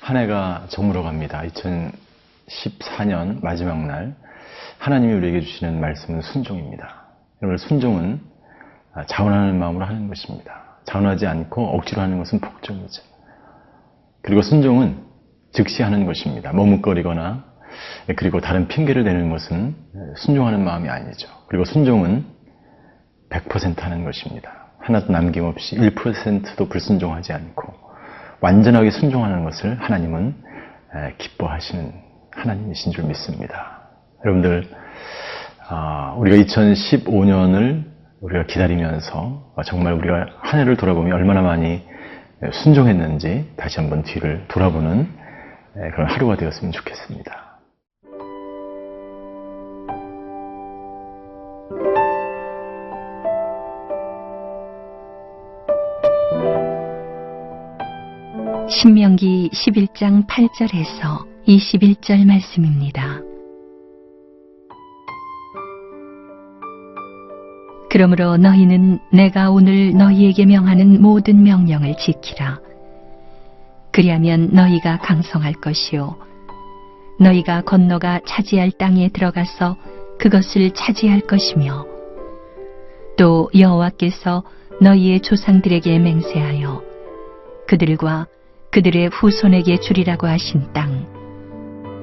한 해가 저물어 갑니다. 2014년 마지막 날 하나님이 우리에게 주시는 말씀은 순종입니다. 여러분, 순종은 자원하는 마음으로 하는 것입니다. 자원하지 않고 억지로 하는 것은 폭정이죠. 그리고 순종은 즉시 하는 것입니다. 머뭇거리거나 그리고 다른 핑계를 대는 것은 순종하는 마음이 아니죠. 그리고 순종은 100% 하는 것입니다. 하나도 남김없이 1%도 불순종하지 않고 완전하게 순종하는 것을 하나님은 기뻐하시는 하나님이신 줄 믿습니다. 여러분들, 우리가 2015년을 우리가 기다리면서 정말 우리가 한 해를 돌아보면 얼마나 많이 순종했는지 다시 한번 뒤를 돌아보는 그런 하루가 되었으면 좋겠습니다. 신명기 11장 8절에서 21절 말씀입니다. 그러므로 너희는 내가 오늘 너희에게 명하는 모든 명령을 지키라. 그리하면 너희가 강성할 것이요 너희가 건너가 차지할 땅에 들어가서 그것을 차지할 것이며 또 여호와께서 너희의 조상들에게 맹세하여 그들과 그들의 후손에게 주리라고 하신 땅,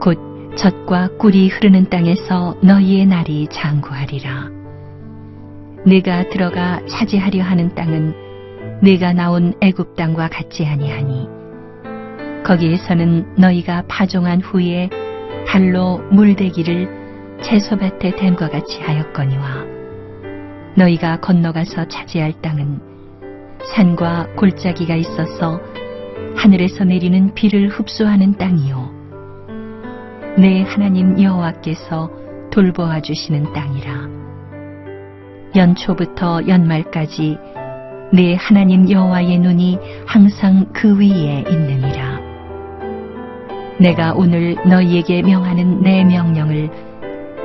곧 젖과 꿀이 흐르는 땅에서 너희의 날이 장구하리라. 네가 들어가 차지하려 하는 땅은 네가 나온 애굽 땅과 같지 아니하니 거기에서는 너희가 파종한 후에 달로 물대기를 채소밭에 댐과 같이 하였거니와 너희가 건너가서 차지할 땅은 산과 골짜기가 있어서 하늘에서 내리는 비를 흡수하는 땅이요 내 하나님 여호와께서 돌보아 주시는 땅이라. 연초부터 연말까지 내 하나님 여호와의 눈이 항상 그 위에 있느니라. 내가 오늘 너희에게 명하는 내 명령을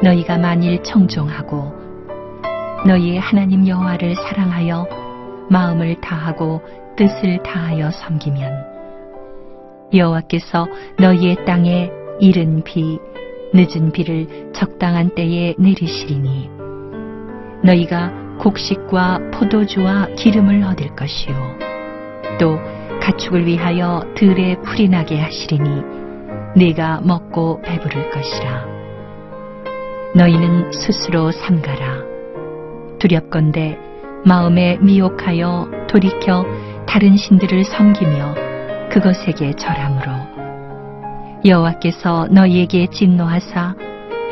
너희가 만일 청종하고 너희의 하나님 여호와를 사랑하여 마음을 다하고 뜻을 다하여 섬기면 여호와께서 너희의 땅에 이른 비, 늦은 비를 적당한 때에 내리시리니 너희가 곡식과 포도주와 기름을 얻을 것이요 또 가축을 위하여 들에 풀이 나게 하시리니 네가 먹고 배부를 것이라. 너희는 스스로 삼가라. 두렵건대 마음에 미혹하여 돌이켜 다른 신들을 섬기며 그것에게 절함으로 여호와께서 너희에게 진노하사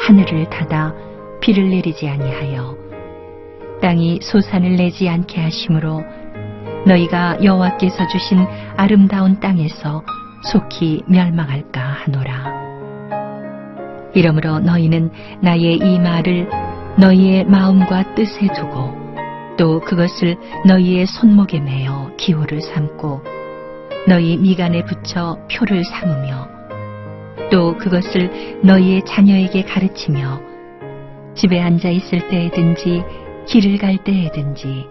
하늘을 닫아 비를 내리지 아니하여 땅이 소산을 내지 않게 하심으로 너희가 여호와께서 주신 아름다운 땅에서 속히 멸망할까 하노라. 이러므로 너희는 나의 이 말을 너희의 마음과 뜻에 두고 또 그것을 너희의 손목에 매어 기호를 삼고 너희 미간에 붙여 표를 삼으며 또 그것을 너희의 자녀에게 가르치며 집에 앉아 있을 때에든지 길을 갈 때에든지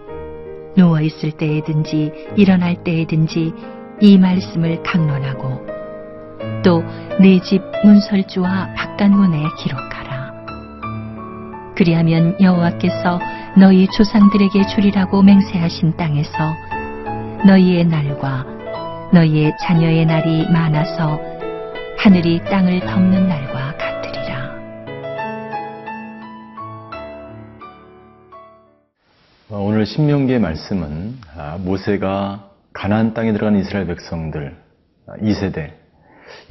누워 있을 때에든지 일어날 때에든지 이 말씀을 강론하고 또 내 집 문설주와 바깥문에 기록하라. 그리하면 여호와께서 너희 조상들에게 주리라고 맹세하신 땅에서 너희의 날과 너희의 자녀의 날이 많아서 하늘이 땅을 덮는 날과 같으리라. 오늘 신명기의 말씀은 모세가 가나안 땅에 들어간 이스라엘 백성들 2세대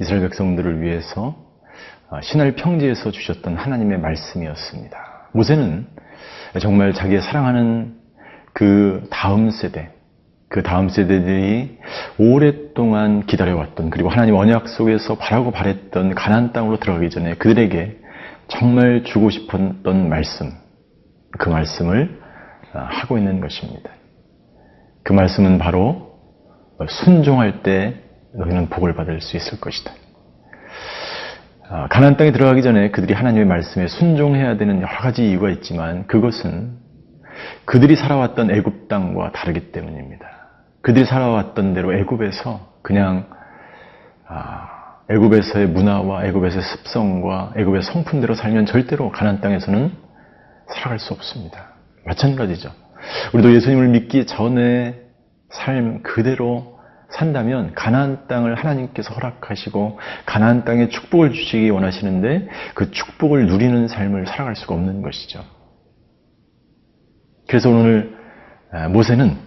이스라엘 백성들을 위해서 시날 평지에서 주셨던 하나님의 말씀이었습니다. 모세는 정말 자기의 사랑하는 그 다음 세대 그 다음 세대들이 오랫동안 기다려왔던, 그리고 하나님 언약 속에서 바라고 바랬던 가나안 땅으로 들어가기 전에 그들에게 정말 주고 싶었던 말씀, 그 말씀을 하고 있는 것입니다. 그 말씀은 바로 순종할 때 너희는 복을 받을 수 있을 것이다. 가나안 땅에 들어가기 전에 그들이 하나님의 말씀에 순종해야 되는 여러 가지 이유가 있지만 그것은 그들이 살아왔던 애굽 땅과 다르기 때문입니다. 그들이 살아왔던 대로 애굽에서 그냥 애굽에서의 문화와 애굽에서의 습성과 애굽의 성품대로 살면 절대로 가나안 땅에서는 살아갈 수 없습니다. 마찬가지죠. 우리도 예수님을 믿기 전에 삶 그대로 산다면 가나안 땅을 하나님께서 허락하시고 가나안 땅에 축복을 주시기 원하시는데 그 축복을 누리는 삶을 살아갈 수가 없는 것이죠. 그래서 오늘 모세는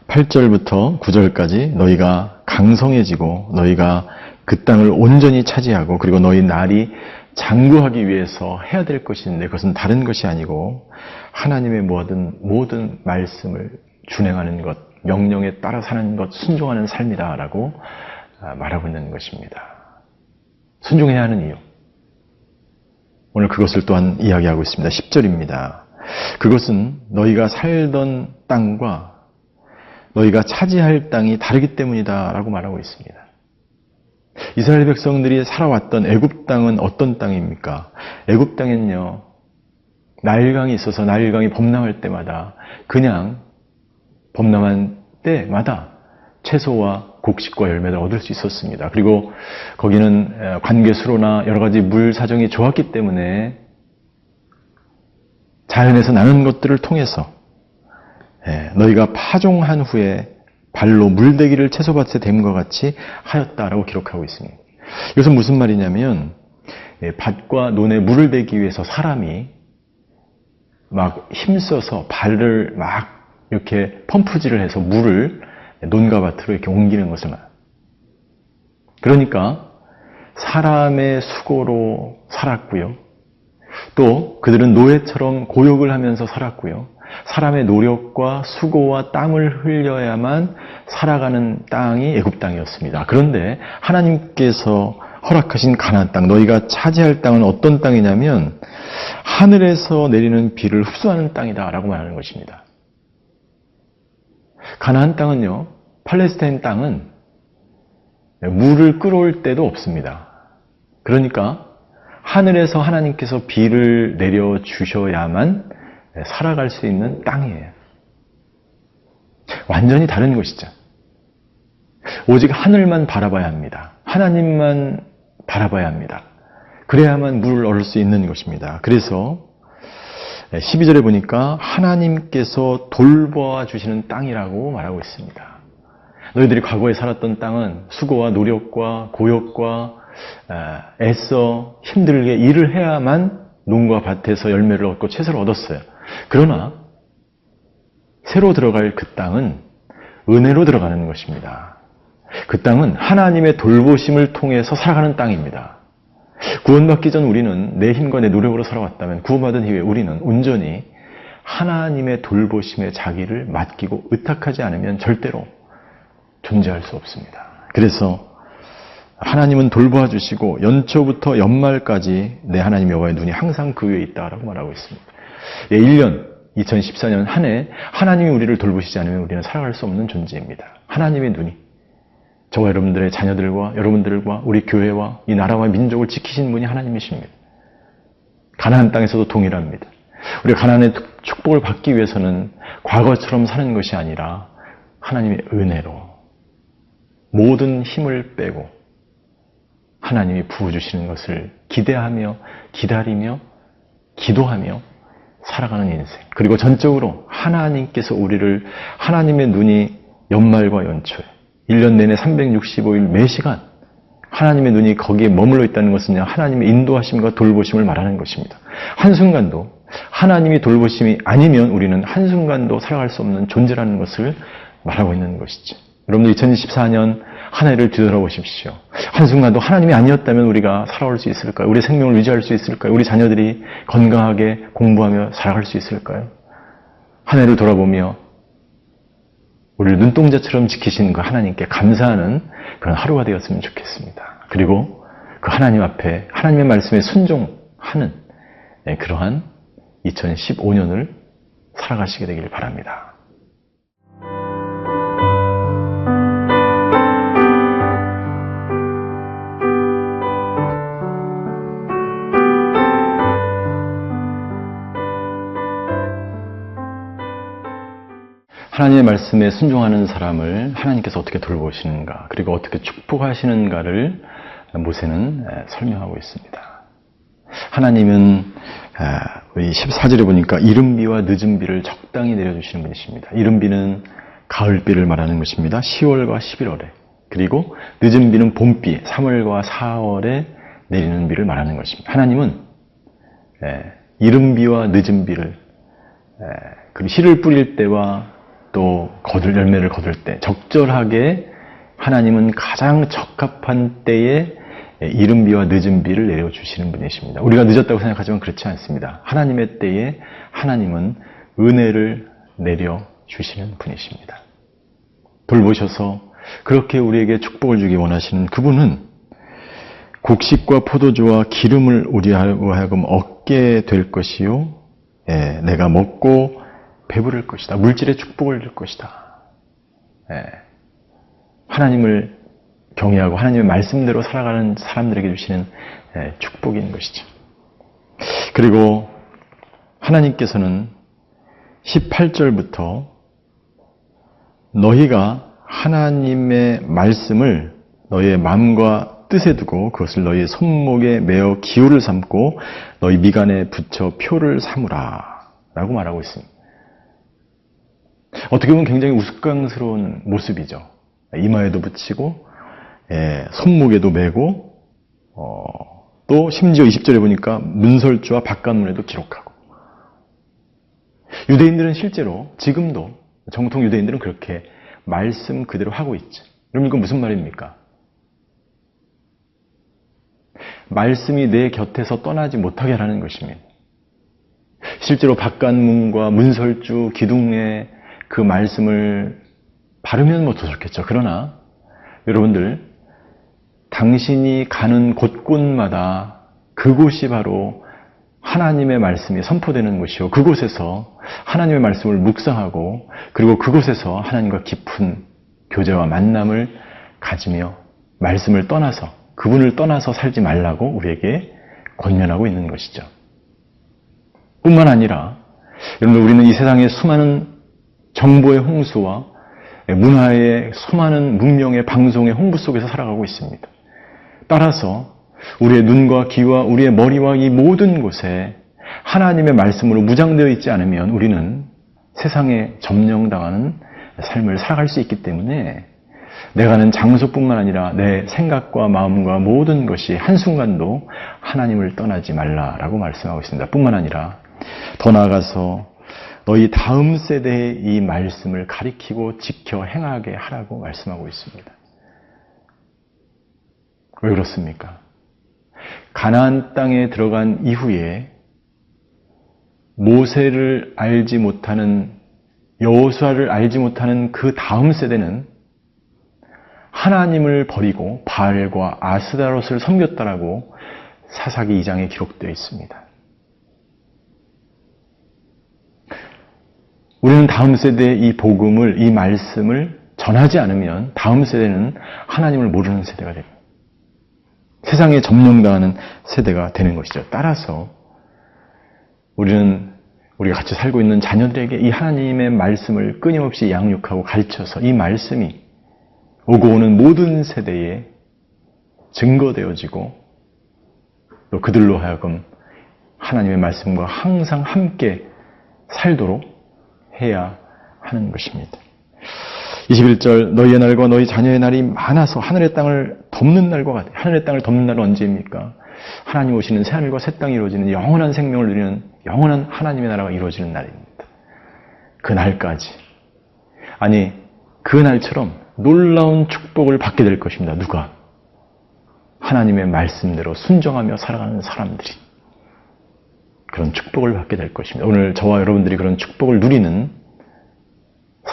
8절부터 9절까지 너희가 강성해지고 너희가 그 땅을 온전히 차지하고 그리고 너희 날이 장구하기 위해서 해야 될 것이 있는데 그것은 다른 것이 아니고 하나님의 모든 말씀을 준행하는 것, 명령에 따라 사는 것, 순종하는 삶이다라고 말하고 있는 것입니다. 순종해야 하는 이유. 오늘 그것을 또한 이야기하고 있습니다. 10절입니다. 그것은 너희가 살던 땅과 너희가 차지할 땅이 다르기 때문이다 라고 말하고 있습니다. 이스라엘 백성들이 살아왔던 애굽 땅은 어떤 땅입니까? 애굽 땅엔요, 나일강이 있어서 나일강이 범람할 때마다 그냥 범람한 때마다 채소와 곡식과 열매를 얻을 수 있었습니다. 그리고 거기는 관계수로나 여러 가지 물 사정이 좋았기 때문에 자연에서 나는 것들을 통해서 너희가 파종한 후에 발로 물대기를 채소밭에 댐과 같이 하였다라고 기록하고 있습니다. 이것은 무슨 말이냐면 밭과 논에 물을 대기 위해서 사람이 막 힘써서 발을 막 이렇게 펌프질을 해서 물을 논과 밭으로 이렇게 옮기는 것을 말합니다. 그러니까 사람의 수고로 살았고요. 또 그들은 노예처럼 고역을 하면서 살았고요. 사람의 노력과 수고와 땀을 흘려야만 살아가는 땅이 애굽 땅이었습니다. 그런데 하나님께서 허락하신 가나안 땅, 너희가 차지할 땅은 어떤 땅이냐면 하늘에서 내리는 비를 흡수하는 땅이다라고 말하는 것입니다. 가나안 땅은요, 팔레스타인 땅은 물을 끌어올 때도 없습니다. 그러니까 하늘에서 하나님께서 비를 내려주셔야만 살아갈 수 있는 땅이에요. 완전히 다른 것이죠. 오직 하늘만 바라봐야 합니다. 하나님만 바라봐야 합니다. 그래야만 물을 얻을 수 있는 것입니다. 그래서 12절에 보니까 하나님께서 돌보아 주시는 땅이라고 말하고 있습니다. 너희들이 과거에 살았던 땅은 수고와 노력과 고역과 애써 힘들게 일을 해야만 농과 밭에서 열매를 얻고 채소를 얻었어요. 그러나 새로 들어갈 그 땅은 은혜로 들어가는 것입니다. 그 땅은 하나님의 돌보심을 통해서 살아가는 땅입니다. 구원받기 전 우리는 내 힘과 내 노력으로 살아왔다면 구원받은 이후에 우리는 온전히 하나님의 돌보심에 자기를 맡기고 의탁하지 않으면 절대로 존재할 수 없습니다. 그래서 하나님은 돌보아 주시고 연초부터 연말까지 내 하나님 여호와의 눈이 항상 그 위에 있다라고 말하고 있습니다. 1년 2014년 한 해 하나님이 우리를 돌보시지 않으면 우리는 살아갈 수 없는 존재입니다. 하나님의 눈이 저와 여러분들의 자녀들과 여러분들과 우리 교회와 이 나라와 민족을 지키신 분이 하나님이십니다. 가나안 땅에서도 동일합니다. 우리가 가나안의 축복을 받기 위해서는 과거처럼 사는 것이 아니라 하나님의 은혜로 모든 힘을 빼고 하나님이 부어주시는 것을 기대하며 기다리며 기도하며 살아가는 인생. 그리고 전적으로 하나님께서 우리를 하나님의 눈이 연말과 연초에 1년 내내 365일 매 시간 하나님의 눈이 거기에 머물러 있다는 것은 하나님의 인도하심과 돌보심을 말하는 것입니다. 한순간도 하나님이 돌보심이 아니면 우리는 한순간도 살아갈 수 없는 존재라는 것을 말하고 있는 것이죠. 여러분들 2024년 한 해를 뒤돌아보십시오. 한순간도 하나님이 아니었다면 우리가 살아올 수 있을까요? 우리 생명을 유지할 수 있을까요? 우리 자녀들이 건강하게 공부하며 살아갈 수 있을까요? 한 해를 돌아보며 우리를 눈동자처럼 지키신 그 하나님께 감사하는 그런 하루가 되었으면 좋겠습니다. 그리고 그 하나님 앞에 하나님의 말씀에 순종하는 그러한 2015년을 살아가시게 되길 바랍니다. 하나님의 말씀에 순종하는 사람을 하나님께서 어떻게 돌보시는가, 그리고 어떻게 축복하시는가를 모세는 설명하고 있습니다. 하나님은 우리 14절에 보니까 이른 비와 늦은 비를 적당히 내려주시는 분이십니다. 이른 비는 가을비를 말하는 것입니다. 10월과 11월에. 그리고 늦은 비는 봄비, 3월과 4월에 내리는 비를 말하는 것입니다. 하나님은 이른 비와 늦은 비를, 그리고 씨를 뿌릴 때와 또 열매를 거둘 때 적절하게 하나님은 가장 적합한 때에 이른 비와 늦은 비를 내려주시는 분이십니다. 우리가 늦었다고 생각하지만 그렇지 않습니다. 하나님의 때에 하나님은 은혜를 내려주시는 분이십니다. 돌보셔서 그렇게 우리에게 축복을 주기 원하시는 그분은 곡식과 포도주와 기름을 우리하고 하여금 얻게 될 것이요, 내가 먹고 배부를 것이다. 물질의 축복을 줄 것이다. 하나님을 경외하고 하나님의 말씀대로 살아가는 사람들에게 주시는 축복인 것이죠. 그리고 하나님께서는 18절부터 너희가 하나님의 말씀을 너희의 마음과 뜻에 두고 그것을 너희의 손목에 메어 기호를 삼고 너희 미간에 붙여 표를 삼으라 라고 말하고 있습니다. 어떻게 보면 굉장히 우스꽝스러운 모습이죠. 이마에도 붙이고 손목에도 메고 또 심지어 20절에 보니까 문설주와 바깥문에도 기록하고. 유대인들은 실제로 지금도 정통 유대인들은 그렇게 말씀 그대로 하고 있죠. 그럼 이건 무슨 말입니까? 말씀이 내 곁에서 떠나지 못하게 하라는 것입니다. 실제로 바깥문과 문설주, 기둥에 그 말씀을 바르면 더 좋겠죠. 그러나 여러분들, 당신이 가는 곳곳마다 그곳이 바로 하나님의 말씀이 선포되는 곳이요, 그곳에서 하나님의 말씀을 묵상하고 그리고 그곳에서 하나님과 깊은 교제와 만남을 가지며 말씀을 떠나서, 그분을 떠나서 살지 말라고 우리에게 권면하고 있는 것이죠. 뿐만 아니라 여러분, 우리는 이 세상의 수많은 정보의 홍수와 문화의 수많은 문명의 방송의 홍보 속에서 살아가고 있습니다. 따라서 우리의 눈과 귀와 우리의 머리와 이 모든 곳에 하나님의 말씀으로 무장되어 있지 않으면 우리는 세상에 점령당하는 삶을 살아갈 수 있기 때문에 내가 가는 장소뿐만 아니라 내 생각과 마음과 모든 것이 한순간도 하나님을 떠나지 말라라고 말씀하고 있습니다. 뿐만 아니라 더 나아가서 너희 다음 세대에 이 말씀을 가리키고 지켜 행하게 하라고 말씀하고 있습니다. 왜 그렇습니까? 가나안 땅에 들어간 이후에 모세를 알지 못하는, 여호수아를 알지 못하는 그 다음 세대는 하나님을 버리고 바알과 아스다롯을 섬겼다라고 사사기 2장에 기록되어 있습니다. 우리는 다음 세대에 이 복음을, 이 말씀을 전하지 않으면 다음 세대는 하나님을 모르는 세대가 됩니다. 세상에 점령당하는 세대가 되는 것이죠. 따라서 우리가 같이 살고 있는 자녀들에게 이 하나님의 말씀을 끊임없이 양육하고 가르쳐서 이 말씀이 오고 오는 모든 세대에 증거되어지고 또 그들로 하여금 하나님의 말씀과 항상 함께 살도록 해야 하는 것입니다. 21절, 너희의 날과 너희 자녀의 날이 많아서 하늘의 땅을 덮는 날과 같아요. 하늘의 땅을 덮는 날은 언제입니까? 하나님 오시는 새하늘과 새 땅이 이루어지는 영원한 생명을 누리는 영원한 하나님의 나라가 이루어지는 날입니다. 그 날까지, 아니 그 날처럼 놀라운 축복을 받게 될 것입니다. 누가? 하나님의 말씀대로 순종하며 살아가는 사람들이 그런 축복을 받게 될 것입니다. 오늘 저와 여러분들이 그런 축복을 누리는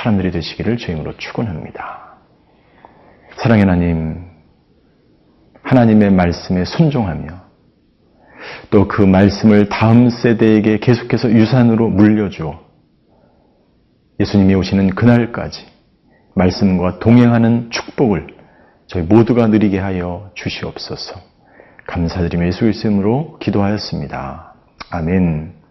사람들이 되시기를 주임으로 축원합니다. 사랑의 하나님, 하나님의 말씀에 순종하며 또 그 말씀을 다음 세대에게 계속해서 유산으로 물려주어 예수님이 오시는 그날까지 말씀과 동행하는 축복을 저희 모두가 누리게 하여 주시옵소서. 감사드리며 예수 그리스도의 이름으로 기도하였습니다. 아멘.